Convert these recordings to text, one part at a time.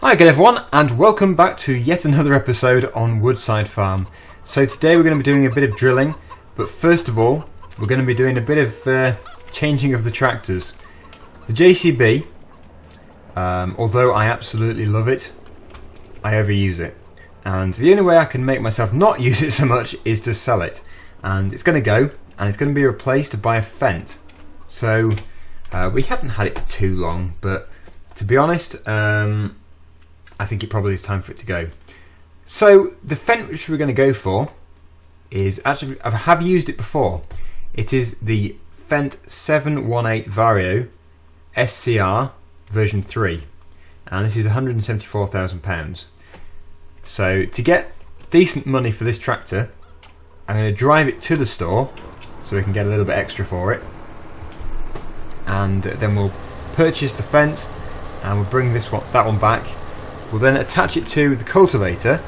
Hi again everyone, and welcome back to yet another episode on Woodside Farm. So today we're going to be doing a bit of drilling, but first of all we're going to be doing a bit of changing of the tractors. The JCB, although I absolutely love it, I overuse it. And the only way I can make myself not use it so much is to sell it. And it's going to go, and it's going to be replaced by a Fendt. So we haven't had it for too long, but to be honest, I think it probably is time for it to go. So the Fendt which we're going to go for is actually, I have used it before. It is the Fendt 718 Vario SCR version 3, and this is £174,000. So to get decent money for this tractor, I'm going to drive it to the store so we can get a little bit extra for it, and then we'll purchase the Fendt and we'll bring that one back. We'll then attach it to the cultivator,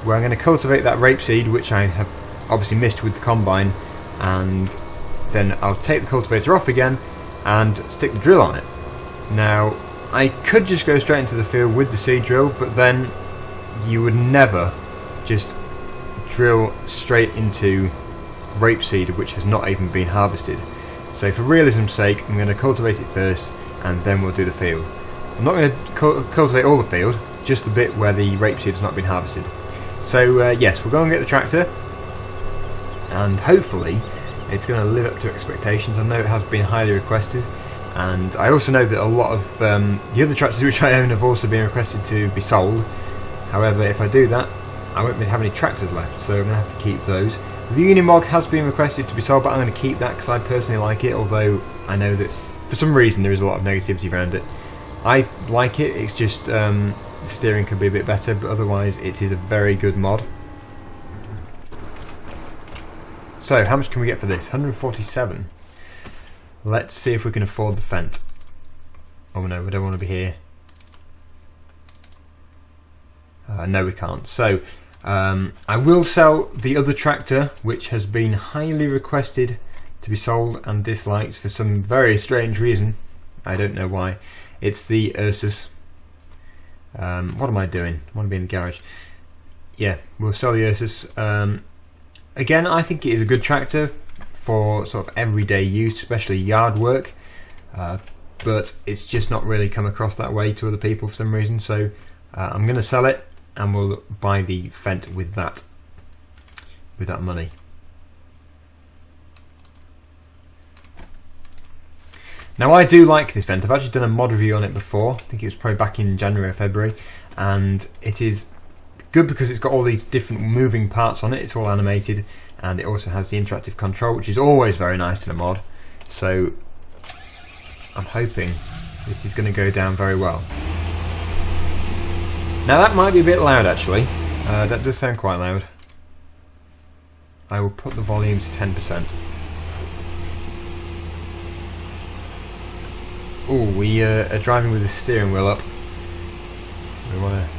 where I'm going to cultivate that rapeseed, which I have obviously missed with the combine, and then I'll take the cultivator off again and stick the drill on it. Now, I could just go straight into the field with the seed drill, but then you would never just drill straight into rapeseed which has not even been harvested. So for realism's sake, I'm going to cultivate it first and then we'll do the field. I'm not going to cultivate all the field, just the bit where the rapeseed has not been harvested. So yes, we'll go and get the tractor, and hopefully it's going to live up to expectations. I know it has been highly requested, and I also know that a lot of the other tractors which I own have also been requested to be sold. However, if I do that, I won't have any tractors left, so I'm going to have to keep those. The Unimog has been requested to be sold, but I'm going to keep that because I personally like it, although I know that for some reason there is a lot of negativity around it. I like it, it's just the steering could be a bit better, but otherwise it is a very good mod. So how much can we get for this? 147. Let's see if we can afford the Fendt. Oh no, we don't want to be here. No, we can't. So I will sell the other tractor, which has been highly requested to be sold and disliked for some very strange reason. I don't know why. It's the Ursus. What am I doing? I want to be in the garage. Yeah, we'll sell the Ursus. Again, I think it is a good tractor for sort of everyday use, especially yard work. But it's just not really come across that way to other people for some reason. So I'm going to sell it, and we'll buy the Fendt with that money. Now I do like this Fendt. I've actually done a mod review on it before. I think it was probably back in January or February, and it is good because it's got all these different moving parts on it. It's all animated, and it also has the interactive control, which is always very nice in a mod. So I'm hoping this is going to go down very well. Now that might be a bit loud actually. That does sound quite loud. I will put the volume to 10%. Oh, we are driving with the steering wheel up. We want to.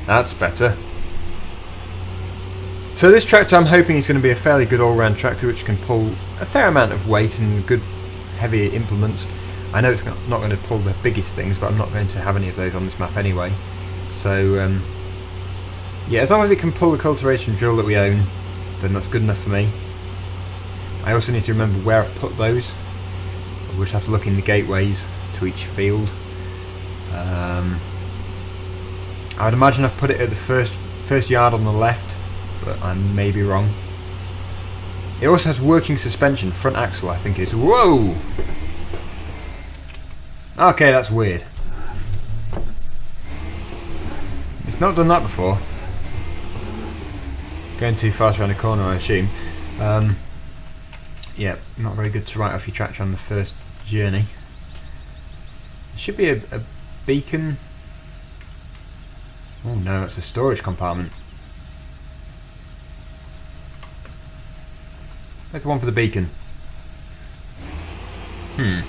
That's better. So this tractor, I'm hoping is going to be a fairly good all-round tractor, which can pull a fair amount of weight and good heavy implements. I know it's not going to pull the biggest things, but I'm not going to have any of those on this map anyway. So yeah, as long as it can pull the cultivation drill that we own, then that's good enough for me. I also need to remember where I've put those. We'll just have to look in the gateways to each field. I would imagine I've put it at the first yard on the left, but I may be wrong. It also has working suspension, front axle I think it is. Whoa! Okay, that's weird. It's not done that before. Going too fast around the corner, I assume. Yeah, not very good to write off your tractor on the first journey. There should be a beacon. Oh no, it's a storage compartment. Where's the one for the beacon? Well,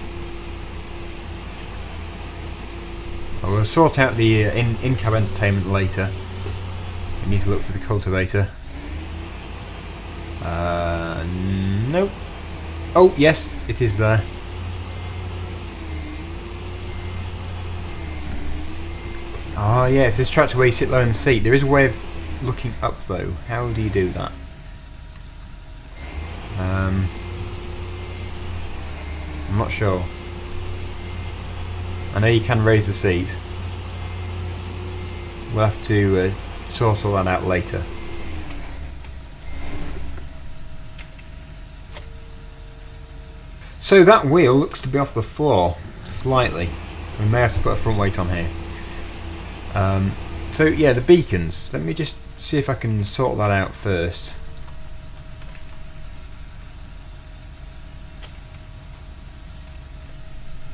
we'll sort out the in-cab entertainment later. We need to look for the cultivator. Nope. Oh, yes, it is there. Oh yeah, it's this tractor where you sit low in the seat. There is a way of looking up though. How do you do that? I'm not sure. I know you can raise the seat. We'll have to sort all that out later. So that wheel looks to be off the floor slightly. We may have to put a front weight on here. So yeah, the beacons. Let me just see if I can sort that out first.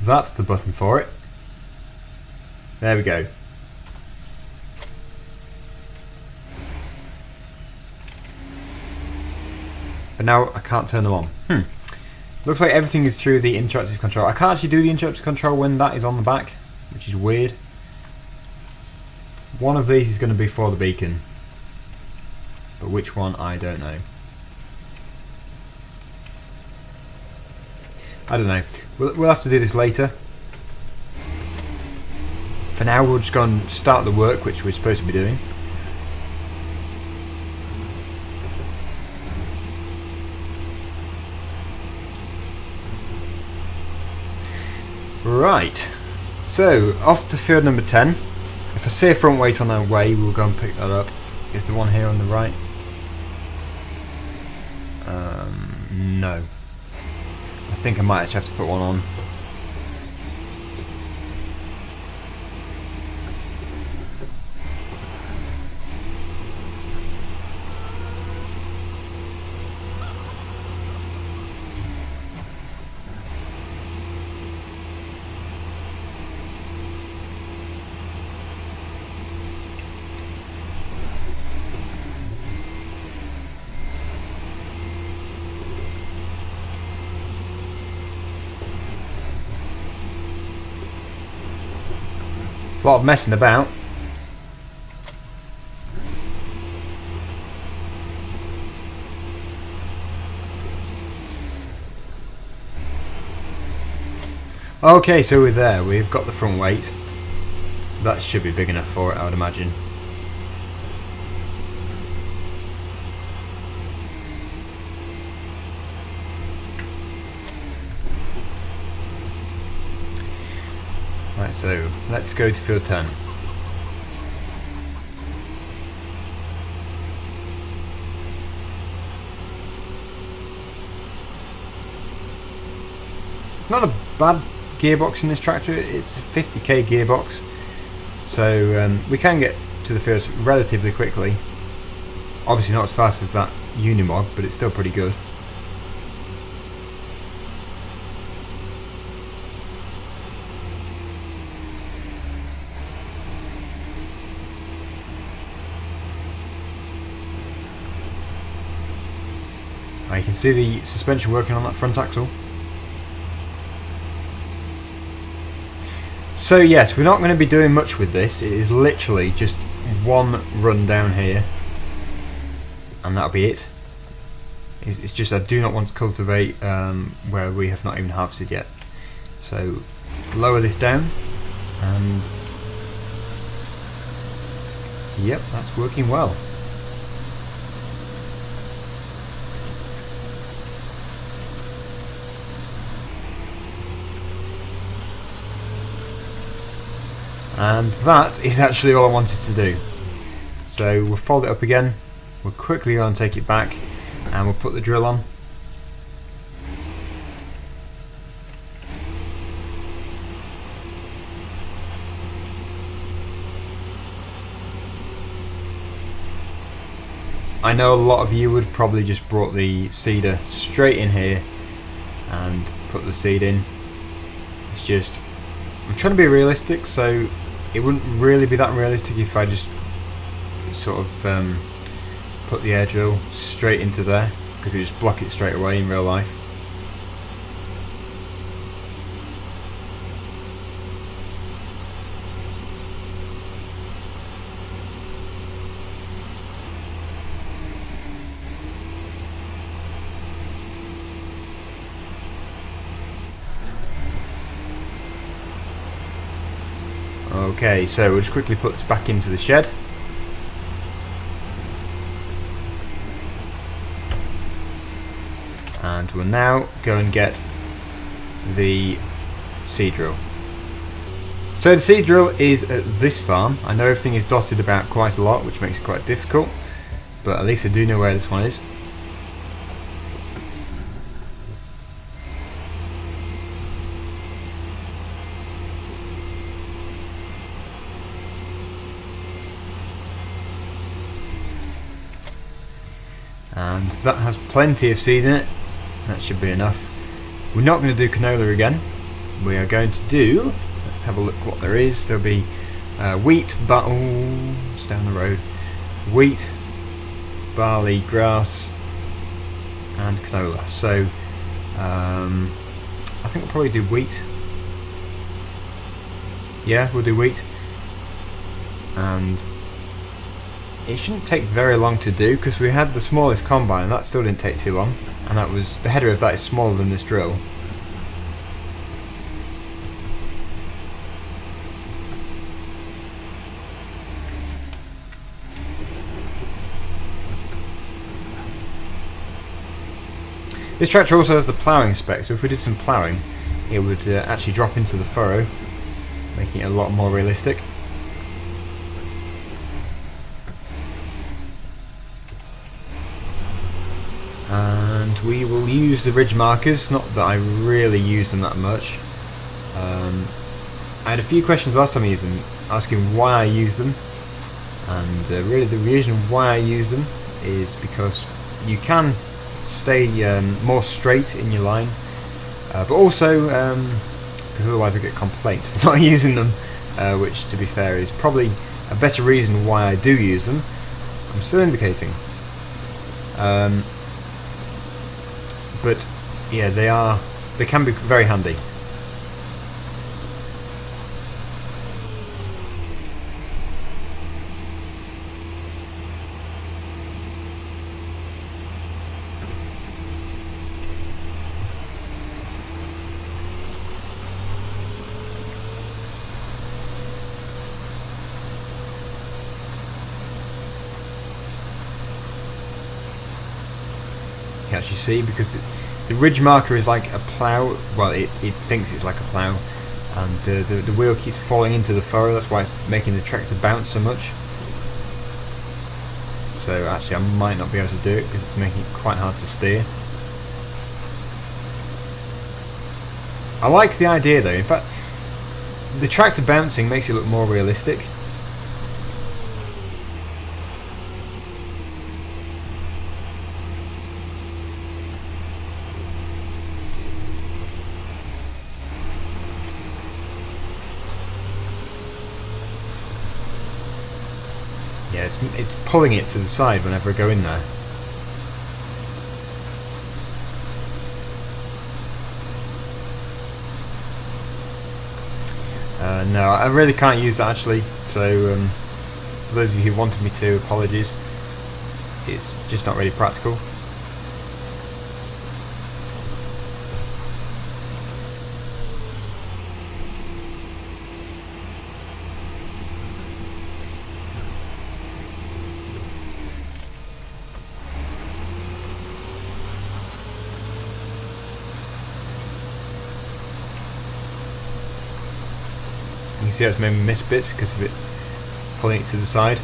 That's the button for it. There we go. But now I can't turn them on. Looks like everything is through the interactive control. I can't actually do the interactive control when that is on the back, which is weird. One of these is going to be for the beacon, but which one I don't know. I don't know. We'll have to do this later. For now, we'll just go and start the work, which we're supposed to be doing. Right, so off to field number 10. If I see a front weight on our way, we'll go and pick that up. Is the one here on the right? No. I think I might actually have to put one on. It's a lot of messing about. Okay, so we're there. We've got the front weight. That should be big enough for it, I would imagine. Right, so let's go to field 10. It's not a bad gearbox in this tractor. It's a 50k gearbox, so we can get to the field relatively quickly. Obviously not as fast as that Unimog, but it's still pretty good. You can see the suspension working on that front axle. So yes, we're not going to be doing much with this. It is literally just one run down here, and that'll be it. It's just I do not want to cultivate where we have not even harvested yet. So lower this down, and yep, that's working well. And that is actually all I wanted to do. So we'll fold it up again, we'll quickly go and take it back, and we'll put the drill on. I know a lot of you would probably just brought the seeder straight in here and put the seed in. It's just, I'm trying to be realistic, so it wouldn't really be that realistic if I just sort of put the air drill straight into there, because it would just block it straight away in real life. Okay, so we'll just quickly put this back into the shed. And we'll now go and get the seed drill. So the seed drill is at this farm. I know everything is dotted about quite a lot, which makes it quite difficult, but at least I do know where this one is. And that has plenty of seed in it. That should be enough. We're not going to do canola again. We are going to do, let's have a look what there is. There'll be wheat, it's down the road. Wheat, barley, grass, and canola. So I think we'll probably do wheat. Yeah, we'll do wheat. And it shouldn't take very long to do because we had the smallest combine and that still didn't take too long, and that was, the header of that is smaller than this drill. This tractor also has the ploughing spec, so if we did some ploughing it would actually drop into the furrow, making it a lot more realistic. And we will use the ridge markers, not that I really use them that much. I had a few questions last time I used them, asking why I use them, and really the reason why I use them is because you can stay more straight in your line, but also because otherwise I get complaints for not using them, which to be fair is probably a better reason why I do use them. I'm still indicating. But yeah, they can be very handy. You can actually see because the ridge marker is like a plough. Well, it thinks it's like a plough, and the wheel keeps falling into the furrow. That's why it's making the tractor bounce so much. So actually I might not be able to do it because it's making it quite hard to steer. I like the idea though. In fact, the tractor bouncing makes it look more realistic. Yeah, it's pulling it to the side whenever I go in there. No, I really can't use that actually, so for those of you who wanted me to, apologies. It's just not really practical. You can see how it's made me miss bits because of it pulling it to the side.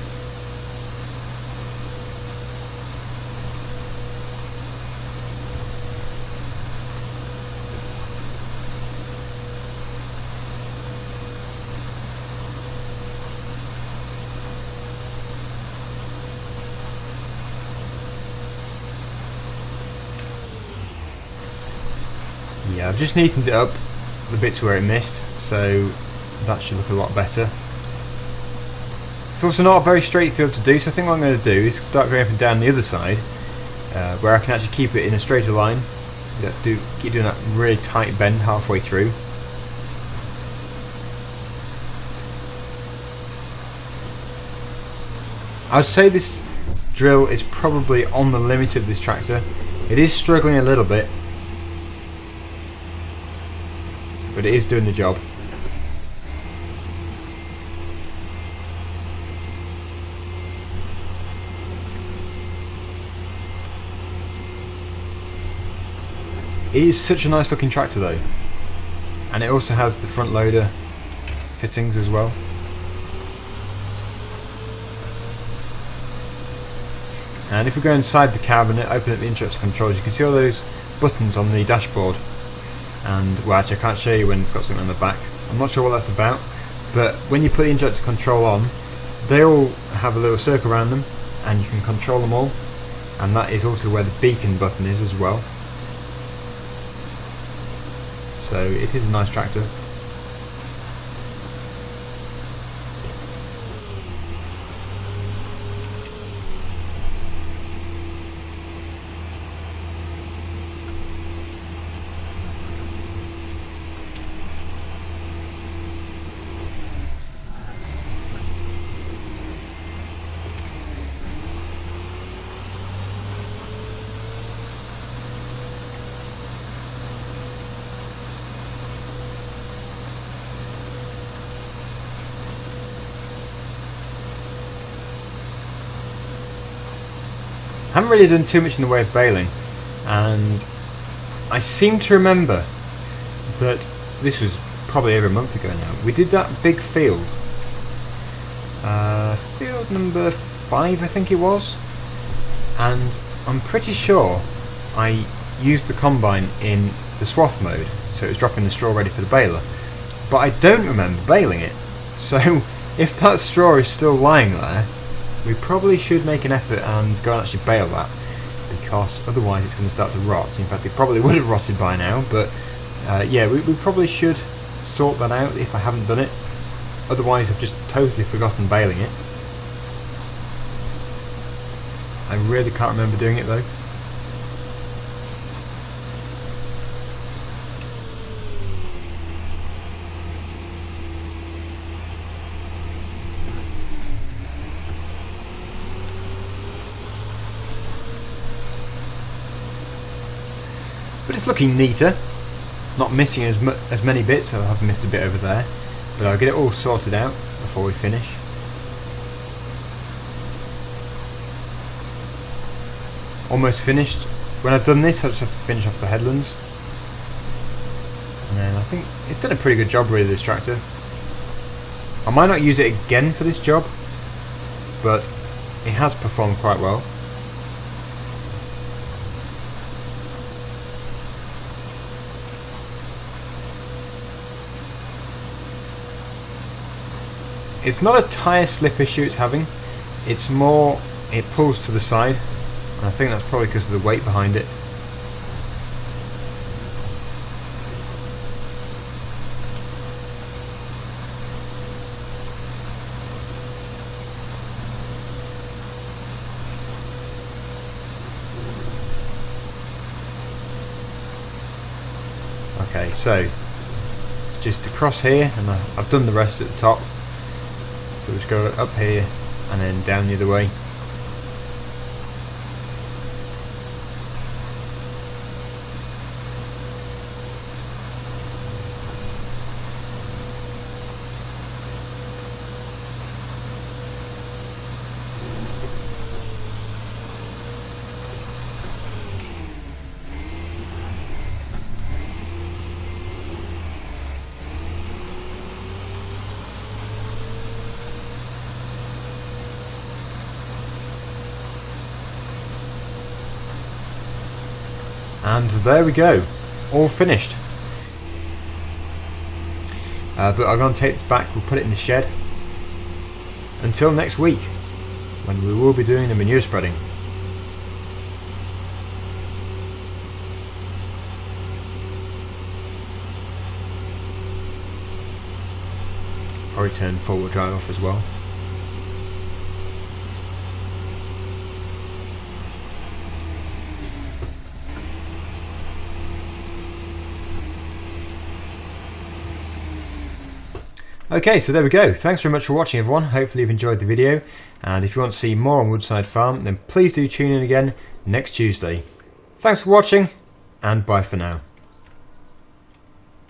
Yeah, I've just neatened it up the bits where it missed, so that should look a lot better. It's also not a very straight field to do, so I think what I'm going to do is start going up and down the other side, where I can actually keep it in a straighter line. You have to keep doing that really tight bend halfway through. I would say this drill is probably on the limit of this tractor. It is struggling a little bit, but it is doing the job. It is such a nice looking tractor though, and it also has the front loader fittings as well. And if we go inside the cab and open up the instructor controls, you can see all those buttons on the dashboard. And well, actually I can't show you when it's got something on the back. I'm not sure what that's about, but when you put the instructor control on, they all have a little circle around them and you can control them all, and that is also where the beacon button is as well. So it is a nice tractor. I haven't really done too much in the way of baling, and I seem to remember that this was probably over a month ago now. We did that big field, field number 5 I think it was, and I'm pretty sure I used the combine in the swath mode, so it was dropping the straw ready for the baler, but I don't remember baling it. So if that straw is still lying there, we probably should make an effort and go and actually bale that, because otherwise it's going to start to rot. In fact, it probably would have rotted by now, but yeah, we probably should sort that out if I haven't done it. Otherwise I've just totally forgotten baling it. I really can't remember doing it though. But it's looking neater, not missing as many bits. I've missed a bit over there, but I'll get it all sorted out before we finish. Almost finished. When I've done this, I just have to finish off the headlands, and then I think it's done a pretty good job really, this tractor. I might not use it again for this job, but it has performed quite well. It's not a tyre slip issue it's having, it's more it pulls to the side, and I think that's probably because of the weight behind it. Okay, so just across here, and I've done the rest at the top. So we'll just go up here and then down the other way. And there we go, all finished. But I'm going to take this back, we'll put it in the shed until next week, when we will be doing the manure spreading. I'll return forward drive off as well. Okay, so there we go. Thanks very much for watching everyone. Hopefully you've enjoyed the video, and if you want to see more on Woodside Farm, then please do tune in again next Tuesday. Thanks for watching, and bye for now.